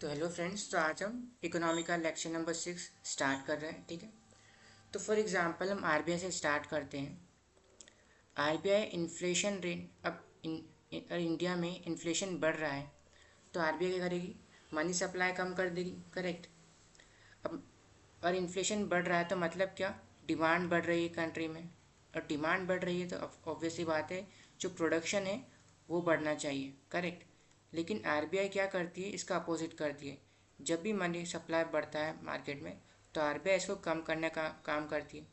तो hello friends, तो आज हम इकोनॉमी का लेक्चर नंबर 6 स्टार्ट कर रहे हैं। ठीक है, तो फॉर एग्जांपल हम आरबीआई से स्टार्ट करते हैं। आरबीआई इन्फ्लेशन रेट अब इंडिया में इन्फ्लेशन बढ़ रहा है, तो आरबीआई क्या करेगी? मनी सप्लाई कम कर देगी। करेक्ट। अब और इन्फ्लेशन बढ़ रहा है तो मतलब क्या? डिमांड बढ़ रही है कंट्री में, और डिमांड बढ़ रही है तो ऑब्वियसली बात है, जो प्रोडक्शन है वो बढ़ना चाहिए। करेक्ट। लेकिन आरबीआई क्या करती है? इसका अपोजिट करती है। जब भी मनी सप्लाई बढ़ता है मार्केट में, तो आरबीआई इसको कम करने का काम करती है,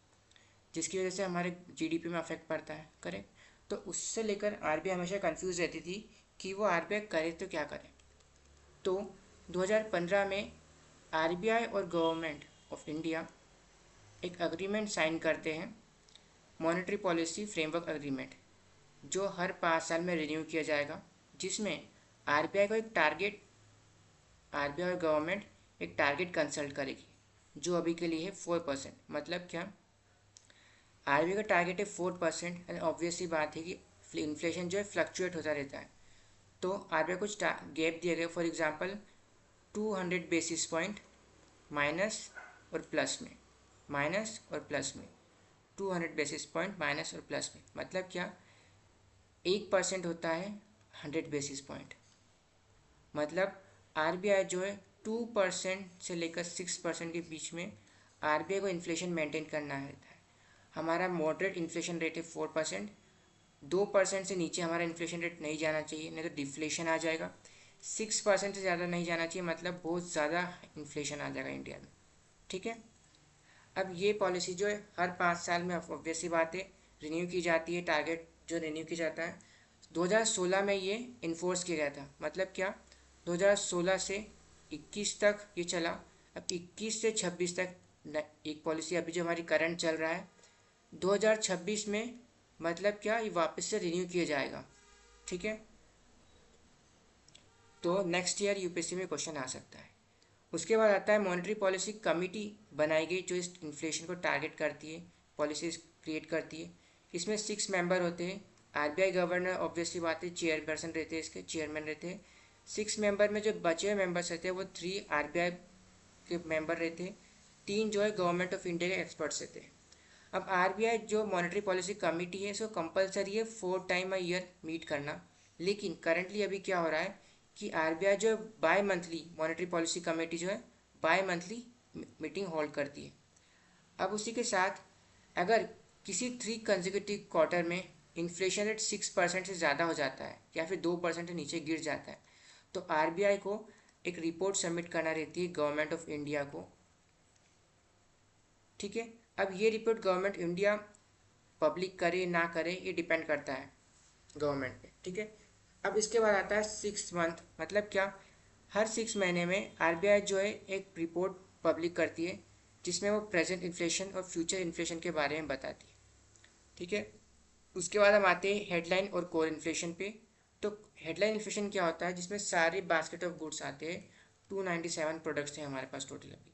जिसकी वजह से हमारे जीडीपी में अफेक्ट पड़ता है। करेक्ट। तो उससे लेकर आरबीआई हमेशा कंफ्यूज रहती थी कि वो आरबीआई करे तो क्या करे। तो 2015 में आरबीआई और गवर्नमेंट ऑफ इंडिया एक अग्रीमेंट साइन करते हैं, मॉनेटरी पॉलिसी फ्रेमवर्क एग्रीमेंट, जो हर 5 साल में रिन्यू किया जाएगा, जिसमें आरबीआई को एक टारगेट आरबीआई और गवर्नमेंट एक टारगेट कंसल्ट करेगी, जो अभी के लिए है 4%। मतलब क्या? आरबीआई का टारगेट है 4%, एंड ऑब्वियसली बात है कि इन्फ्लेशन जो है फ्लक्चुएट होता रहता है। तो आरबीआई कुछ गैप दिया गया, for example 200 basis point minus और प्लस में, माइनस और प्लस में, 200 बेसिस पॉइंट माइनस और प्लस में। मतलब क्या? 1% होता है 100 बेसिस पॉइंट। मतलब आरबीआई जो है 2% से लेकर 6% के बीच में आरबीआई को इन्फ्लेशन मेंटेन करना रहता है। हमारा मॉडरेट इन्फ्लेशन रेट है 4%। 2% से नीचे हमारा इन्फ्लेशन रेट नहीं जाना चाहिए, नहीं तो डिफ्लेशन आ जाएगा। 6% से ज़्यादा नहीं जाना चाहिए, मतलब बहुत ज़्यादा इन्फ्लेशन आ जाएगा इंडिया में। ठीक है। अब ये पॉलिसी जो है हर 5 साल में ऑब्वियसली बात है रिन्यू की जाती है। टारगेट जो रिन्यू किया जाता है, 2016 में ये इन्फोर्स किया गया था। मतलब क्या? 2016 से 21 तक ये चला। अब 21 से 26 तक एक पॉलिसी अभी जो हमारी करंट चल रहा है 2026 में। मतलब क्या? ये वापस से रिन्यू किया जाएगा। ठीक है। तो नेक्स्ट ईयर यूपीएससी में क्वेश्चन आ सकता है। उसके बाद आता है मॉनेटरी पॉलिसी कमिटी बनाई गई, जो इस इन्फ्लेशन को टारगेट करती है, पॉलिसीज क्रिएट करती है। इसमें 6 मेंबर होते हैं। आरबीआई गवर्नर ऑब्वियसली बात है चेयरपर्सन रहते हैं, इसके चेयरमैन रहते हैं। 6 मेंबर में जो बचे हुए मेंबर्स रहते हैं वो 3 आरबीआई के मेंबर रहते हैं, 3 जो है गवर्नमेंट ऑफ इंडिया के एक्सपर्ट्स रहते हैं। अब आरबीआई जो मॉनेटरी पॉलिसी कमेटी है, इसको कंपलसरी है 4 टाइम अ ईयर मीट करना। लेकिन करंटली अभी क्या हो रहा है कि आरबीआई जो है bimonthly, monetary policy committee जो है बाय मंथली मीटिंग होल्ड करती है। अब उसी के साथ अगर किसी 3 कंसेक्यूटिव क्वार्टर में इन्फ्लेशन रेट 6% से ज़्यादा हो जाता है, या फिर 2% से नीचे गिर जाता है, तो आरबीआई को एक रिपोर्ट सबमिट करना रहती है गवर्नमेंट ऑफ इंडिया को। ठीक है। अब ये रिपोर्ट गवर्नमेंट इंडिया पब्लिक करे ना करे, ये डिपेंड करता है गवर्नमेंट पे। ठीक है। अब इसके बाद आता है 6 मंथ। मतलब क्या? हर 6 महीने में आरबीआई जो है एक रिपोर्ट पब्लिक करती है, जिसमें वो प्रेजेंट इन्फ्लेशन और फ्यूचर इन्फ्लेशन के बारे में बताती है। ठीक है। उसके बाद हम आते हैं हेडलाइन और कोर इन्फ्लेशन पे। तो हेडलाइन इन्फ्लेशन क्या होता है? जिसमें सारे बास्केट ऑफ गुड्स आते हैं। 297 प्रोडक्ट्स हैं हमारे पास टोटल अभी।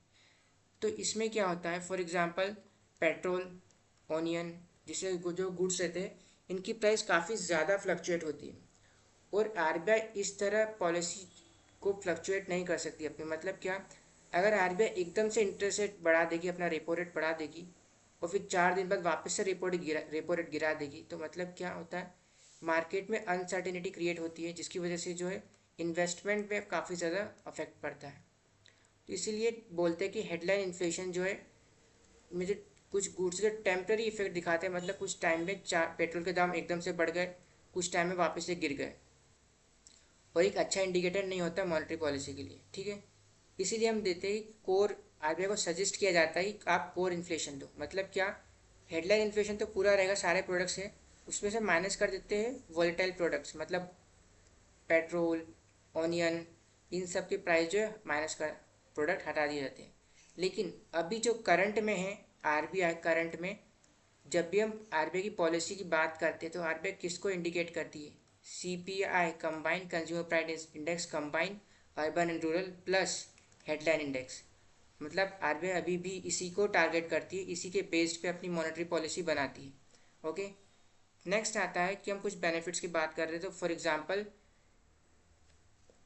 तो इसमें क्या होता है, फॉर एग्जांपल पेट्रोल, ऑनियन, जिसे जो गुड्स रहते हैं, इनकी प्राइस काफ़ी ज़्यादा फ्लक्चुएट होती है। और आरबीआई इस तरह पॉलिसी को फ्लक्चुएट नहीं कर सकती अपनी। मतलब क्या? अगर आरबीआई एकदम से इंटरेस्ट रेट बढ़ा देगी, अपना रेपो रेट बढ़ा देगी, और फिर 4 दिन बाद वापस से रेपो रेट गिरा देगी, तो मतलब क्या होता है, मार्केट में अनसर्टेनिटी क्रिएट होती है, जिसकी वजह से जो है इन्वेस्टमेंट पे काफ़ी ज़्यादा अफेक्ट पड़ता है। तो इसीलिए बोलते हैं कि हेडलाइन इन्फ्लेशन जो है, मुझे कुछ गुड्स के टेम्पररी इफेक्ट दिखाते हैं। मतलब कुछ टाइम में चार पेट्रोल के दाम एकदम से बढ़ गए, कुछ टाइम में वापस से गिर गए, और एक अच्छा इंडिकेटर नहीं होता मॉनेटरी पॉलिसी के लिए। ठीक है। इसीलिए हम देते ही कोर, आरबीआई को सजेस्ट किया जाता है कि आप कोर इन्फ्लेशन दो। मतलब क्या? हेडलाइन इन्फ्लेशन तो पूरा रहेगा, सारे प्रोडक्ट्स हैं, उसमें से माइनस कर देते हैं वॉलेटाइल प्रोडक्ट्स, मतलब पेट्रोल, ऑनियन, इन सब की प्राइस जो है माइनस कर प्रोडक्ट हटा दिए जाते हैं। लेकिन अभी जो करंट में है आरबीआई, करंट में जब भी हम आरबीआई की पॉलिसी की बात करते हैं, तो आरबीआई किसको इंडिकेट करती है? CPI, combined consumer price index, combined urban and rural plus headline index. मतलब आरबीआई अभी भी इसी को टारगेट करती है, इसी के बेस्ड पे अपनी मॉनेटरी पॉलिसी बनाती है। ओके। नेक्स्ट आता है कि हम कुछ बेनिफिट्स की बात कर रहे थे। तो फॉर एग्जांपल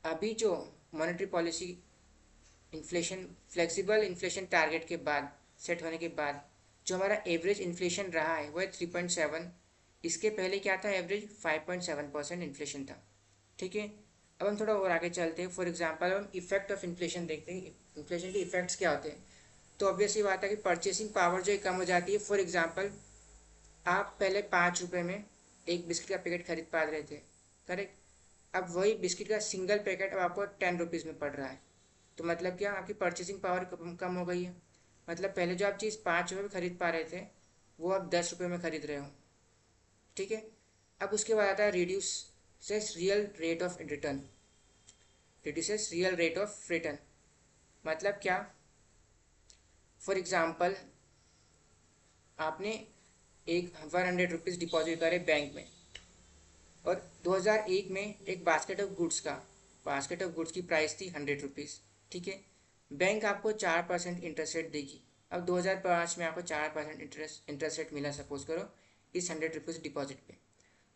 अभी जो monetary policy inflation flexible inflation target के बाद सेट होने के बाद जो हमारा एवरेज इन्फ्लेशन रहा है वो है 3.7। इसके पहले क्या था, एवरेज 5.7% इन्फ्लेशन था। ठीक है, अब हम थोड़ा और आगे चलते हैं। फॉर एग्जांपल हम इफेक्ट ऑफ इन्फ्लेशन देखते हैं, इन्फ्लेशन के इफेक्ट्स क्या होते हैं। तो ऑब्वियसली बात है कि परचेसिंग पावर जो है कम हो जाती है। फॉर एग्जांपल आप पहले 5 रुपये में एक बिस्किट का पैकेट खरीद पा रहे थे, करेक्ट। अब वही बिस्किट का सिंगल पैकेट अब आपको 10 रुपीज़ में पड़ रहा है। तो मतलब क्या, आपकी परचेसिंग पावर कम हो गई है। मतलब पहले जो आप चीज़ 5 रुपये में खरीद पा रहे थे वो आप 10 रुपये में खरीद रहे हो। ठीक है, अब उसके बाद आता है reduces real rate of return. Reduces real rate of return मतलब क्या, फॉर एग्जाम्पल आपने एक 100 रुपीज़ डिपॉजिट करे बैंक में, और 2001 में एक बास्केट ऑफ गुड्स की प्राइस थी 100 रुपीज़। ठीक है, बैंक आपको 4% इंटरेस्ट रेट देगी। अब 2005 में आपको 4% इंटरेस्ट रेट मिला, सपोज करो इस 100 रुपीज़ डिपॉजिट पे।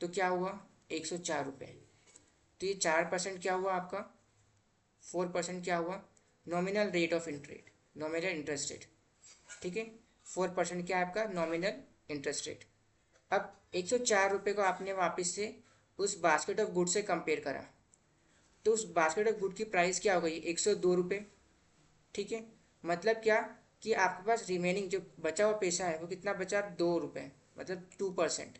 तो क्या हुआ, 104 रुपये। तो ये 4% क्या हुआ आपका, 4% क्या हुआ, nominal rate of interest, nominal interest rate. ठीक है, 4% क्या है आपका नॉमिनल इंटरेस्ट रेट। अब 104 रुपये को आपने वापस से उस बास्केट ऑफ गुड से कंपेयर करा, तो उस बास्केट ऑफ गुड की प्राइस क्या हो गई, 102 रुपये। ठीक है, मतलब क्या कि आपके पास रिमेनिंग जो बचा हुआ पैसा है वो कितना बचा, 2 रुपये, मतलब 2%।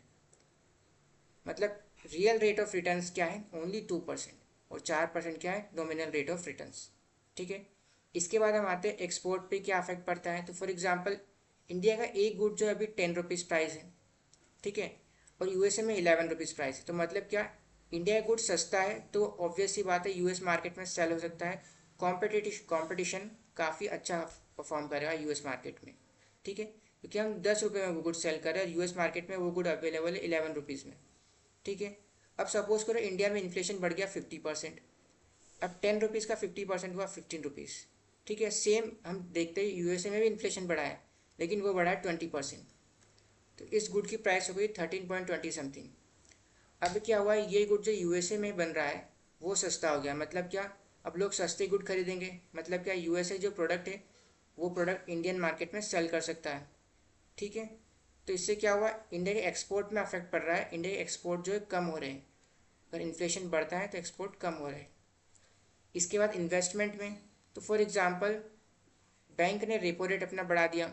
मतलब रियल रेट ऑफ रिटर्न्स क्या है, ओनली 2%, और 4% क्या है, नॉमिनल रेट ऑफ रिटर्न्स। ठीक है, इसके बाद हम आते हैं एक्सपोर्ट पे क्या अफेक्ट पड़ता है। तो फॉर एग्जांपल इंडिया का एक गुड जो अभी 10 रुपीज़ प्राइस है, ठीक है, और यूएसए में 11 रुपीज़ प्राइस है। तो मतलब क्या, इंडिया का गुड सस्ता है तो ऑब्वियस सी बात है यूएस मार्केट में सेल हो सकता है। कॉम्पिटिशन काफ़ी अच्छा परफॉर्म करेगा यूएस मार्केट में। ठीक है, क्योंकि हम 10 रुपये में वो गुड सेल कर रहे हैं और यूएस मार्केट में वो गुड अवेलेबल है 11 रुपीज़ में। ठीक है, अब सपोज करो इंडिया में इन्फ्लेशन बढ़ गया 50%। अब 10 रुपीज़ का 50% हुआ 15 रुपीज़। ठीक है, सेम हम देखते हैं यूएसए में भी इन्फ्लेशन बढ़ा है, लेकिन वो बढ़ा है 20%। तो इस गुड की प्राइस हो गई 13.20 समथिंग। अब क्या हुआ, ये गुड जो यूएसए में बन रहा है वो सस्ता हो गया। मतलब क्या, अब लोग सस्ते गुड खरीदेंगे। मतलब क्या, यूएसए जो प्रोडक्ट है वो प्रोडक्ट इंडियन मार्केट में सेल कर सकता है। ठीक है, तो इससे क्या हुआ, इंडिया के एक्सपोर्ट में अफेक्ट पड़ रहा है। इंडिया के एक्सपोर्ट जो है कम हो रहे हैं, अगर इन्फ्लेशन बढ़ता है तो एक्सपोर्ट कम हो रहा है। इसके बाद इन्वेस्टमेंट में, तो फॉर एग्जांपल बैंक ने रेपो रेट अपना बढ़ा दिया,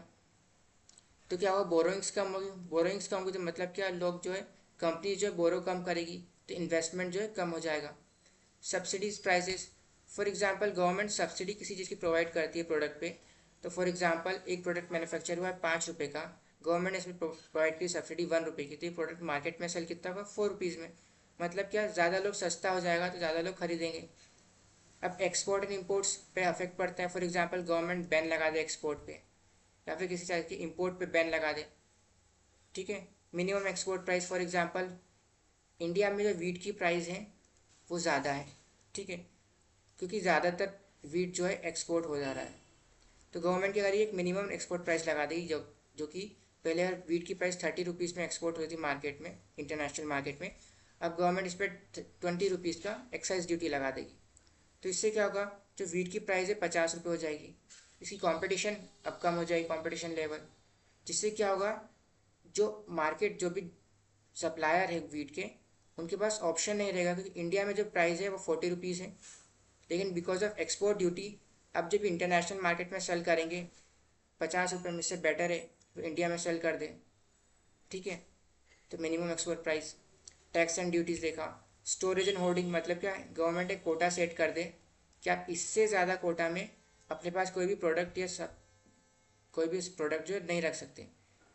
तो क्या हुआ, बोरोइंग्स कम होगी। बोरोइंग्स कम होगी तो मतलब क्या, लोग जो है, कंपनी जो है बोरो कम करेगी, तो इन्वेस्टमेंट जो है कम हो जाएगा। Subsidies prices, for example government subsidy किसी चीज़ की प्रोवाइड करती है प्रोडक्ट पे। तो फॉर एग्जांपल एक प्रोडक्ट मैन्युफैक्चर हुआ है 5 रुपये का, गवर्नमेंट ने इसमें प्रोवाइड की सब्सिडी 1 रुपये की, तो ये प्रोडक्ट मार्केट में सेल कितना होगा, 4 रुपीज़ में। मतलब क्या, ज़्यादा लोग, सस्ता हो जाएगा तो ज़्यादा लोग खरीदेंगे। अब एक्सपोर्ट एंड इम्पोर्ट्स पे अफेक्ट पड़ता है। फॉर एग्जांपल गवर्नमेंट बैन लगा दे एक्सपोर्ट पे, या फिर किसी चीज़ की इम्पोर्ट पे बैन लगा दे। ठीक है, minimum export price, for example India में जो वीट की प्राइस है वो ज़्यादा है। ठीक है, क्योंकि ज़्यादातर वीट जो है एक्सपोर्ट हो जा रहा है, तो गवर्नमेंट की अगर एक मिनिमम एक्सपोर्ट प्राइस लगा देगी, जो कि पहले वीट की प्राइस 30 रुपीज़ में एक्सपोर्ट हुई थी मार्केट में, इंटरनेशनल मार्केट में। अब गवर्नमेंट इस पर 20 रुपीज़ का एक्साइज ड्यूटी लगा देगी। तो इससे क्या होगा, जो वीट की प्राइस है 50 रुपये हो जाएगी। इसकी कंपटीशन अब कम हो जाएगी, कंपटीशन लेवल, जिससे क्या होगा, जो मार्केट, जो भी सप्लायर है वीट के, उनके पास ऑप्शन नहीं रहेगा, क्योंकि इंडिया में जो प्राइस है वो 40 रुपीज़ है, लेकिन बिकॉज ऑफ एक्सपोर्ट ड्यूटी अब जब इंटरनेशनल मार्केट में सेल करेंगे 50 रुपये में, से बेटर है तो इंडिया में सेल कर दें। ठीक है, तो minimum export price. Tax and duties देखा। स्टोरेज एंड होल्डिंग मतलब क्या है, गवर्नमेंट एक कोटा सेट कर दे कि आप इससे ज़्यादा कोटा में अपने पास कोई भी प्रोडक्ट या सब कोई भी प्रोडक्ट जो है नहीं रख सकते।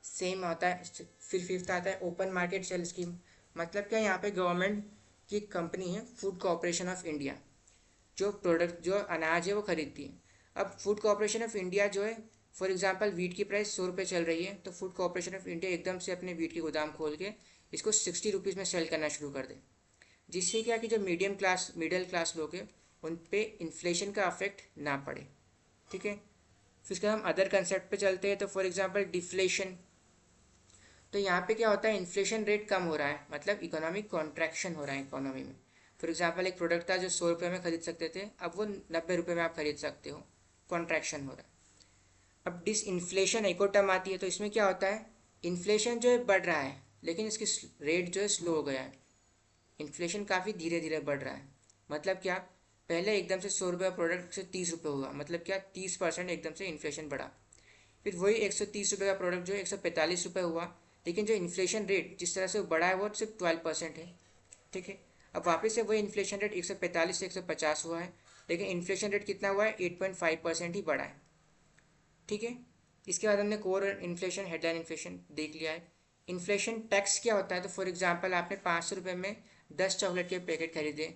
सेम आता है। फिर फिफ्थ आता है ओपन मार्केट सेल स्कीम। मतलब क्या, यहाँ पे गवर्नमेंट की कंपनी है फूड कॉरपोरेशन ऑफ इंडिया, जो प्रोडक्ट, जो अनाज है वो खरीदती है। अब फूड कॉरपोरेशन ऑफ इंडिया जो है, फॉर एग्जांपल वीट की प्राइस 100 रुपये चल रही है, तो फूड कॉरपोरेशन ऑफ इंडिया एकदम से अपने वीट की गोदाम खोल के इसको 60 रुपीज़ में सेल करना शुरू कर दे, जिससे क्या कि जो मिडिल क्लास लोग हैं उन पे इन्फ्लेशन का अफेक्ट ना पड़े। ठीक है, फिर इसके हम अदर कंसेप्ट पे चलते हैं। तो फॉर एग्जांपल डिफ्लेशन, तो यहाँ पे क्या होता है, इन्फ्लेशन रेट कम हो रहा है, मतलब इकोनॉमिक कॉन्ट्रैक्शन हो रहा है इकोनॉमी में। फॉर एग्जांपल एक प्रोडक्ट था जो 100 रुपये में खरीद सकते थे, अब वो 90 रुपये में आप खरीद सकते हो। कॉन्ट्रैक्शन हो रहा है। अब डिसइन्फ्लेशन एक और टर्म आती है, तो इसमें क्या होता है, इन्फ्लेशन जो है बढ़ रहा है लेकिन इसकी रेट जो है स्लो हो गया है। इन्फ्लेशन काफ़ी धीरे धीरे बढ़ रहा है, मतलब क्या, पहले एकदम से 100 रुपये प्रोडक्ट से 30 रुपये हुआ, मतलब क्या 30% एकदम से इन्फ्लेशन बढ़ा। फिर वही 130 रुपये का प्रोडक्ट जो है 145 रुपये हुआ, लेकिन जो इन्फ्लेशन रेट जिस तरह से बढ़ा है वो सिर्फ 12% है। ठीक है, अब वापस से वही इन्फ्लेशन रेट 145 से 150 हुआ है, लेकिन इन्फ्लेशन रेट कितना हुआ है, 8.5% ही बढ़ा है। ठीक है, इसके बाद हमने कोर इन्फ्लेशन, हेडलाइन इन्फ्लेशन देख लिया है। इन्फ्लेशन टैक्स क्या होता है, तो फॉर एग्जांपल आपने 500 रुपये में 10 चॉकलेट के पैकेट खरीदे,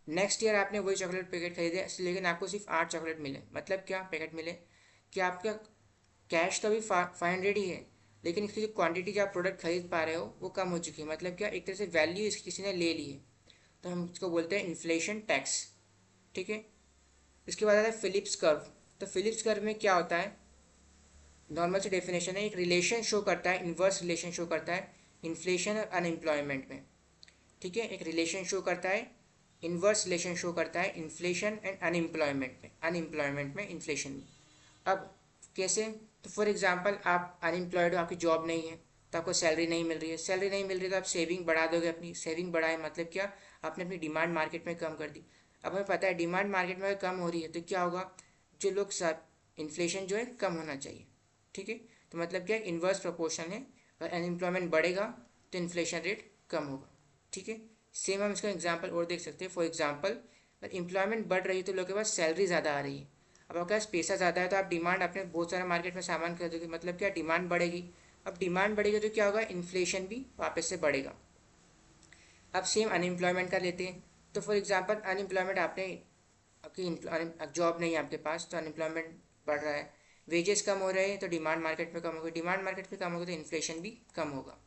नेक्स्ट ईयर आपने वही चॉकलेट पैकेट खरीदे लेकिन आपको सिर्फ 8 चॉकलेट मिले, मतलब क्या पैकेट मिले कि आपका कैश तो अभी 500 ही है, लेकिन इसकी जो क्वांटिटी जो आप प्रोडक्ट खरीद पा रहे हो वो कम हो चुकी है, मतलब क्या एक तरह से वैल्यू इसकी किसी ने ले ली है, तो हम इसको बोलते हैं इन्फ्लेशन टैक्स। ठीक है, इसके बाद आता है फिलिप्स कर्व। तो फिलिप्स कर्व में क्या होता है, नॉर्मल से डेफिनेशन है, एक रिलेशन शो करता है, इन्वर्स रिलेशन शो करता है इन्फ्लेशन और अनएम्प्लॉयमेंट में। ठीक है, एक रिलेशन शो करता है, इन्वर्स रिलेशन शो करता है इन्फ्लेशन एंड अनएम्प्लॉयमेंट में इन्फ्लेशन में। अब कैसे, तो फॉर एग्जांपल आप अनएम्प्लॉयड हो, आपकी जॉब नहीं है, तो आपको सैलरी नहीं मिल रही है, सैलरी नहीं मिल रही तो आप सेविंग बढ़ा दोगे, अपनी सेविंग बढ़ाए मतलब क्या, आपने अपनी डिमांड मार्केट में कम कर दी। अब हमें पता है डिमांड मार्केट में अगर कम हो रही है तो क्या होगा, जो लोग इन्फ्लेशन जो है कम होना चाहिए। ठीक है, तो मतलब क्या इन्वर्स प्रोपोर्शन है, अगर अनएम्प्लॉयमेंट बढ़ेगा तो इन्फ्लेशन रेट कम होगा। ठीक है, सेम हम इसका एग्जांपल और देख सकते हैं, फॉर एग्जांपल अगर एम्प्लॉयमेंट बढ़ रही है तो लोगों के पास सैलरी ज़्यादा आ रही है, अब आपके पास पैसा ज़्यादा है तो आप डिमांड अपने बहुत सारे मार्केट में सामान खरीदोगे, मतलब क्या डिमांड बढ़ेगी। अब डिमांड बढ़ेगी तो क्या होगा, इन्फ्लेशन भी वापस से बढ़ेगा। अब सेम अनएम्प्लॉयमेंट का लेते हैं, तो फॉर एग्जांपल अनएम्प्लॉयमेंट, आपने आपकी जॉब नहीं है आपके पास तो अनएम्प्लॉयमेंट बढ़ रहा है, वेजेस कम हो रहे हैं तो डिमांड मार्केट में कम होगी, डिमांड मार्केट में कम होगी तो इन्फ्लेशन भी कम होगा।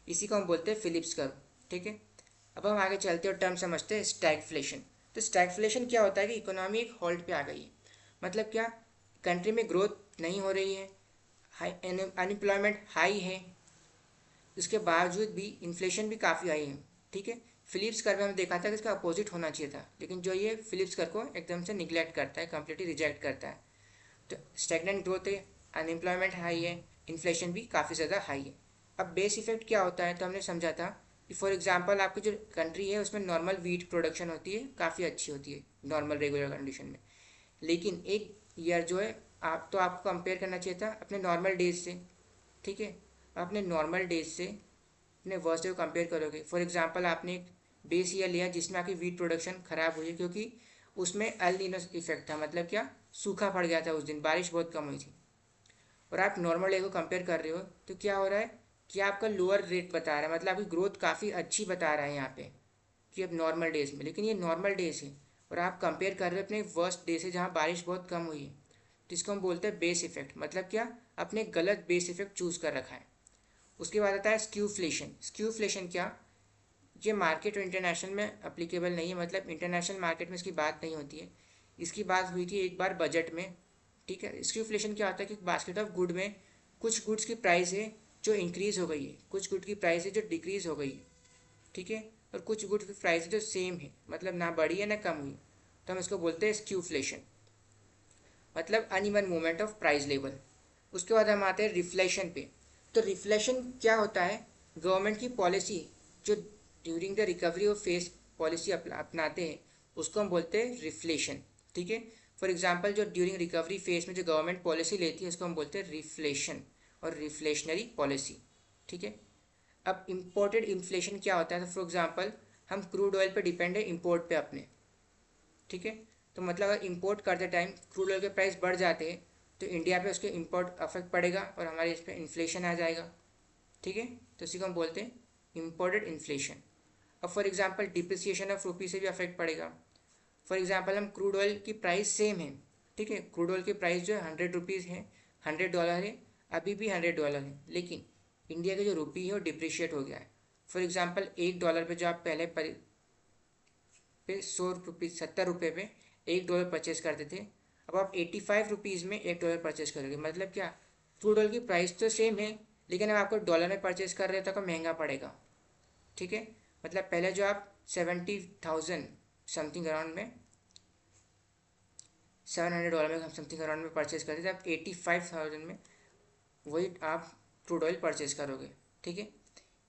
इसी को हम बोलते हैं फिलिप्स कर्व। ठीक है, अब हम आगे चलते हैं और टर्म समझते हैं स्टैगफ्लेशन। तो स्टैगफ्लेशन क्या होता है कि इकोनॉमी एक हॉल्ट पे आ गई है, मतलब क्या, कंट्री में ग्रोथ नहीं हो रही है, हाई अनएम्प्लॉयमेंट हाई है, इसके बावजूद भी इन्फ्लेशन भी काफ़ी हाई है। ठीक है, फिलिप्स कर्व में हमने देखा था कि इसका अपोजिट होना चाहिए था, लेकिन जो ये फिलिप्स कर्व को एकदम से निगलेक्ट करता है, कम्प्लीटली रिजेक्ट करता है। तो स्टेगनेंट ग्रोथ है, अनएम्प्लॉयमेंट हाई है, इन्फ्लेशन भी काफ़ी ज़्यादा हाई है। अब बेस इफेक्ट क्या होता है, तो हमने समझा था कि फॉर एग्जांपल आपकी जो कंट्री है उसमें नॉर्मल वीट प्रोडक्शन होती है, काफ़ी अच्छी होती है नॉर्मल रेगुलर कंडीशन में, लेकिन एक ईयर जो है आप, तो आपको कंपेयर करना चाहिए था अपने नॉर्मल डेज से। ठीक है, अपने नॉर्मल डेज से अपने वर्स्ट डे को कंपेयर करोगे, फॉर एग्जांपल आपने एक बेस ईयर लिया जिसमें आपकी वीट प्रोडक्शन ख़राब हुई है क्योंकि उसमें एल नीनो इफेक्ट था, मतलब क्या सूखा पड़ गया था उस दिन, बारिश बहुत कम हुई थी, और आप नॉर्मल डे को कंपेयर कर रहे हो तो क्या हो रहा है कि आपका लोअर रेट बता रहा है, मतलब आपकी ग्रोथ काफ़ी अच्छी बता रहा है यहाँ पे कि अब नॉर्मल डेज में, लेकिन ये नॉर्मल डेज है और आप कंपेयर कर रहे हो अपने वर्स्ट डे से जहाँ बारिश बहुत कम हुई है, तो इसको हम बोलते हैं बेस इफेक्ट, मतलब क्या, आपने गलत बेस इफेक्ट चूज़ कर रखा है। उसके बाद आता है स्क्यूफ्लेशन। स्क्यूफ्लेशन क्या, ये मार्केट और इंटरनेशनल में अप्लीकेबल नहीं है, मतलब इंटरनेशनल मार्केट में इसकी बात नहीं होती है, इसकी बात हुई थी एक बार बजट में। ठीक है, स्क्यूफ्लेशन क्या होता है कि बास्केट ऑफ गुड में कुछ गुड्स की प्राइस है जो इंक्रीज़ हो गई है, कुछ गुड की प्राइस है जो डिक्रीज़ हो गई है। ठीक है, और कुछ गुड की प्राइस है जो सेम है, मतलब ना बढ़ी है ना कम हुई, तो हम इसको बोलते हैं स्क्यूफ्लेशन, मतलब uneven movement of price level. उसके बाद हम आते हैं रिफ्लेशन पे। तो रिफ्लेशन क्या होता है, गवर्नमेंट की पॉलिसी जो during the recovery of face policy अपनाते हैं उसको हम बोलते हैं रिफ्लेशन। ठीक है, फॉर एग्जांपल जो ड्यूरिंग रिकवरी फेज में जो गवर्नमेंट पॉलिसी लेती है उसको हम बोलते हैं रिफ्लेशन और रिफ्लेशनरी पॉलिसी। ठीक है, अब इम्पोर्टेड इन्फ्लेशन क्या होता है, तो फॉर एग्जांपल हम क्रूड ऑयल पे डिपेंड है, इम्पोर्ट पे अपने। ठीक है, तो मतलब अगर इम्पोर्ट करते टाइम क्रूड ऑयल के प्राइस बढ़ जाते हैं तो इंडिया पे उसके इम्पोर्ट अफेक्ट पड़ेगा और हमारे इस पर इन्फ्लेशन आ जाएगा। ठीक है, तो इसी को हम बोलते हैं इम्पोर्टेड इन्फ्लेशन। अब for example depreciation of rupee से भी अफेक्ट पड़ेगा। फॉर एग्जांपल हम क्रूड ऑयल की प्राइस सेम है, ठीक है, क्रूड ऑयल की प्राइस जो है 100 रुपीज़ है, $100 है, अभी भी $100 है, लेकिन इंडिया की जो रुपी है वो डिप्रिशिएट हो गया है। फॉर एग्जांपल $1 पे जो आप पहले पे 100 रुपीज़ 70 रुपये पे $1 परचेज करते थे, अब आप 85 रुपीज़ में $1 परचेज करोगे, मतलब क्या, क्रूड ऑयल की प्राइस तो सेम है लेकिन अब आपको डॉलर में परचेज कर रहे हो तो आपको महंगा पड़ेगा। ठीक है, मतलब पहले जो आप 70,000 समथिंग अराउंड में $700 में समथिंग अराउंड में परचेज करते थे, आप 85,000 में वही आप क्रूड ऑयल परचेज करोगे, ठीक है।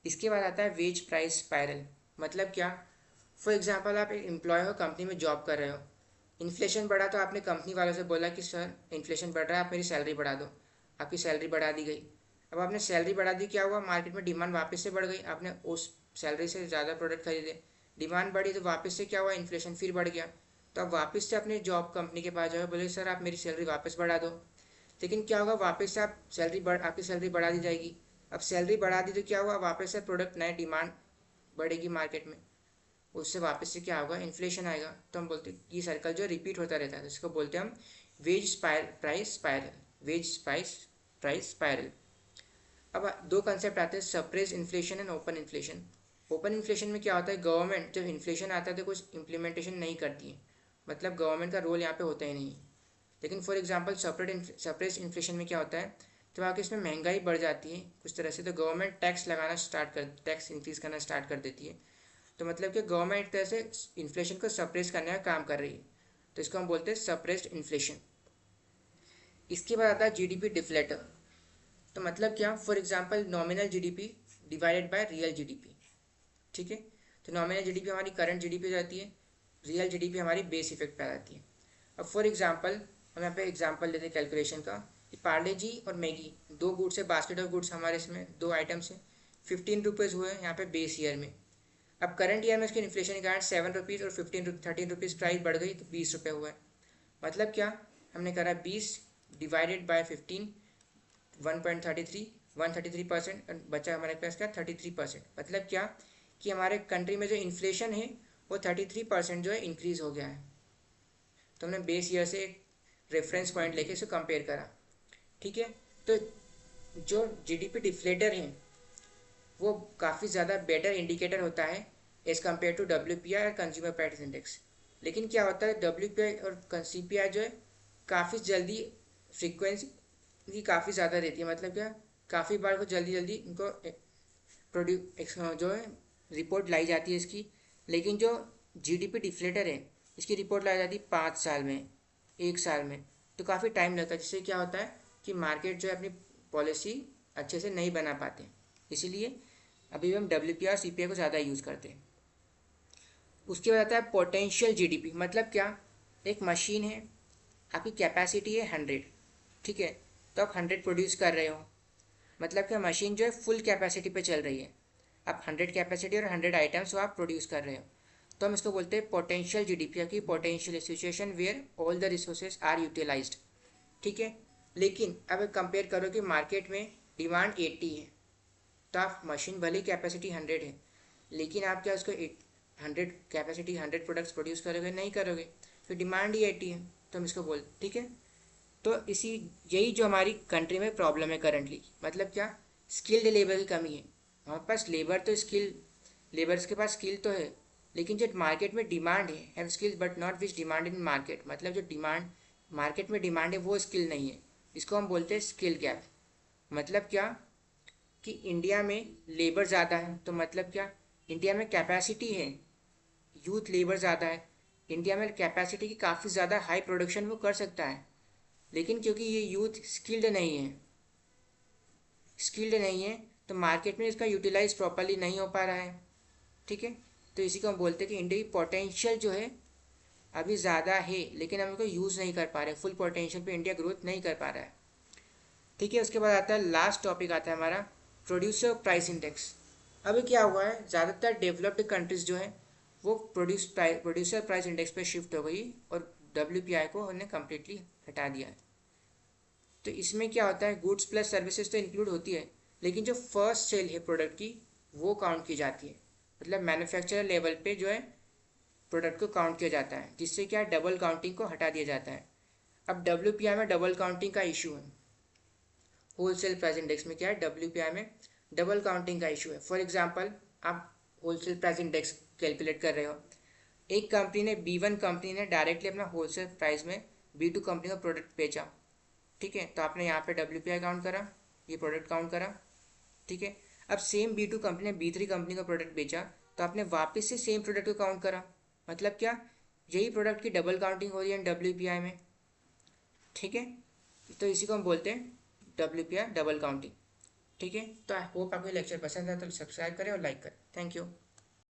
इसके बाद आता है वेज प्राइस स्पाइरल। मतलब क्या, फॉर एग्जांपल आप एक एम्प्लॉय हो, कंपनी में जॉब कर रहे हो, इन्फ्लेशन बढ़ा तो आपने कंपनी वालों से बोला कि सर इन्फ्लेशन बढ़ रहा है, आप मेरी सैलरी बढ़ा दो। आपकी सैलरी बढ़ा दी गई। अब आपने सैलरी बढ़ा दी, क्या हुआ, मार्केट में डिमांड वापस से बढ़ गई, आपने उस सैलरी से ज़्यादा प्रोडक्ट खरीदे, डिमांड बढ़ी तो वापस से क्या हुआ, इन्फ्लेशन फिर बढ़ गया। तो आप वापस से अपने जॉब कंपनी के पास जाओ, बोले सर आप मेरी सैलरी वापस बढ़ा दो। लेकिन क्या होगा, वापस से आपकी सैलरी बढ़ा दी जाएगी। अब सैलरी बढ़ा दी तो क्या हुआ, वापस से प्रोडक्ट नए डिमांड बढ़ेगी मार्केट में, उससे वापस से क्या होगा, इन्फ्लेशन आएगा। तो हम बोलते हैं ये सर्कल जो रिपीट होता रहता है, इसको बोलते हैं हम wage price spiral, wage price spiral. अब दो कंसेप्ट आते हैं, suppress inflation and open inflation. Open inflation में क्या होता है, गवर्नमेंट जब इन्फ्लेशन आता है तो कुछ इम्प्लीमेंटेशन नहीं करती है, मतलब गवर्नमेंट का रोल यहाँ पे होता ही नहीं। लेकिन फॉर एग्जांपल सप्रेस इन्फ्लेशन में क्या होता है, तो आगे इसमें महंगाई बढ़ जाती है कुछ तरह से, तो गवर्नमेंट टैक्स इंक्रीज करना स्टार्ट कर देती है। तो मतलब कि गवर्नमेंट एक तरह से इन्फ्लेशन को सप्रेस करने का काम कर रही है, तो इसको हम बोलते हैं सप्रेस्ड इन्फ्लेशन। इसके बाद आता है जीडीपी डिफ्लेटर। तो मतलब क्या, for example nominal GDP divided by real GDP, ठीक है। तो नॉमिनल जीडीपी हमारी करंट जीडीपी हो जाती है, रियल जीडीपी हमारी बेस इफेक्ट पे आ जाती है। अब फॉर एग्जांपल हम यहाँ पे एग्जांपल लेते हैं कैलकुलेशन का, पार्ले जी और मैगी दो गुड्स है, बास्केट ऑफ गुड्स हमारे इसमें दो आइटम्स हैं, 15 रुपीज़ हुए यहाँ पे बेस ईयर में। अब करंट ईयर में इसके इन्फ्लेशन के कारण 7 रुपीज़ और 13 रुपीज़ प्राइस बढ़ गई, तो 20 रुपये हुआ है। मतलब क्या, हमने करा 20 डिवाइडेड बाय 15, 133% और बचा हमारे पास क्या 33%। मतलब क्या कि हमारे कंट्री में जो इन्फ्लेशन है वो 33% जो है इंक्रीज़ हो गया है। तो हमने बेस ईयर से एक रेफरेंस पॉइंट लेके इसे कंपेयर करा, ठीक है। तो जो जीडीपी डिफ्लेटर है वो काफ़ी ज़्यादा बेटर इंडिकेटर होता है एज़ कम्पेयर टू WPI और कंज्यूमर प्राइस इंडेक्स। लेकिन क्या होता है, WPI और CPI जो है काफ़ी जल्दी फ्रीक्वेंसी काफ़ी ज़्यादा रहती है, मतलब क्या काफ़ी बार को जल्दी जल्दी इनको जो है रिपोर्ट लाई जाती है इसकी। लेकिन जो जीडीपी डिफ्लेटर है इसकी रिपोर्ट लाई जाती है 5 साल में, 1 साल में, तो काफ़ी टाइम लगता है, जिससे क्या होता है कि मार्केट जो है अपनी पॉलिसी अच्छे से नहीं बना पाते, इसीलिए अभी भी हम WPI और CPI को ज़्यादा यूज़ करते हैं। उसके बाद आता है पोटेंशियल जीडीपी। मतलब क्या, एक मशीन है, आपकी कैपेसिटी है 100, ठीक है, तो आप 100 प्रोड्यूस कर रहे हो, मतलब क्या मशीन जो है फुल कैपेसिटी पे चल रही है, आप 100 कैपेसिटी और 100 आइटम्स आप प्रोड्यूस कर रहे हो, तो हम इसको बोलते हैं पोटेंशियल जीडीपी, की potential situation where all the resources are utilised, ठीक है। लेकिन अब कंपेयर करो कि मार्केट में डिमांड 80 है, तो आप मशीन भले कैपेसिटी 100 है, लेकिन आप क्या उसको 100 प्रोडक्ट्स प्रोड्यूस करोगे, नहीं करोगे, फिर डिमांड ही 80 है, तो हम इसको बोल, ठीक है। तो यही जो हमारी कंट्री में प्रॉब्लम है करंटली, मतलब क्या, स्किल्ड लेबर की कमी है। हमारे पास लेबर्स के पास स्किल तो है, लेकिन जो मार्केट में डिमांड है, have skill but not which demand in market, मतलब जो डिमांड मार्केट में डिमांड है वो स्किल नहीं है, इसको हम बोलते हैं स्किल गैप। मतलब क्या कि इंडिया में लेबर ज़्यादा है, तो मतलब क्या, इंडिया में कैपेसिटी है, यूथ लेबर ज़्यादा है, इंडिया में कैपेसिटी की काफ़ी ज़्यादा हाई प्रोडक्शन वो कर सकता है, लेकिन क्योंकि ये यूथ स्किल्ड नहीं है तो मार्केट में इसका यूटिलाइज प्रॉपरली नहीं हो पा रहा है, ठीक है। तो इसी को हम बोलते हैं कि इंडिया की पोटेंशियल जो है अभी ज़्यादा है, लेकिन हम इसको यूज़ नहीं कर पा रहे, फुल पोटेंशियल पे इंडिया ग्रोथ नहीं कर पा रहा है, ठीक है। उसके बाद आता है लास्ट टॉपिक आता है हमारा प्रोड्यूसर प्राइस इंडेक्स। अभी क्या हुआ है, ज़्यादातर डेवलप्ड कंट्रीज़ जो है वो प्रोड्यूसर प्राइस इंडेक्स पे शिफ्ट हो गई और WPI को उन्हें कम्प्लीटली हटा दिया है। तो इसमें क्या होता है, गुड्स प्लस सर्विसेज तो इंक्लूड होती है, लेकिन जो फर्स्ट सेल है प्रोडक्ट की वो काउंट की जाती है, मतलब मैन्युफैक्चरर लेवल पे जो है प्रोडक्ट को काउंट किया जाता है, जिससे क्या डबल काउंटिंग को हटा दिया जाता है। अब WPI में डबल काउंटिंग का इशू है, होलसेल प्राइस इंडेक्स में क्या है, WPI में डबल काउंटिंग का इशू है। फॉर एग्जांपल आप होलसेल प्राइस इंडेक्स कैलकुलेट कर रहे हो, एक कंपनी ने B1 कंपनी ने डायरेक्टली अपना होलसेल प्राइस में B2 कंपनी का प्रोडक्ट बेचा, ठीक है, तो आपने यहाँ पे WPI काउंट करा, ये प्रोडक्ट काउंट करा, ठीक है। अब सेम B2 कंपनी ने B3 कंपनी का प्रोडक्ट बेचा, तो आपने वापस से सेम प्रोडक्ट को काउंट करा, मतलब क्या, यही प्रोडक्ट की डबल काउंटिंग हो रही है WPI में, ठीक है। तो इसी को हम बोलते हैं WPR डबल काउंटिंग। ठीक है, तो आई होप आपको लेक्चर पसंद आया तो सब्सक्राइब करें और लाइक करें। Thank you.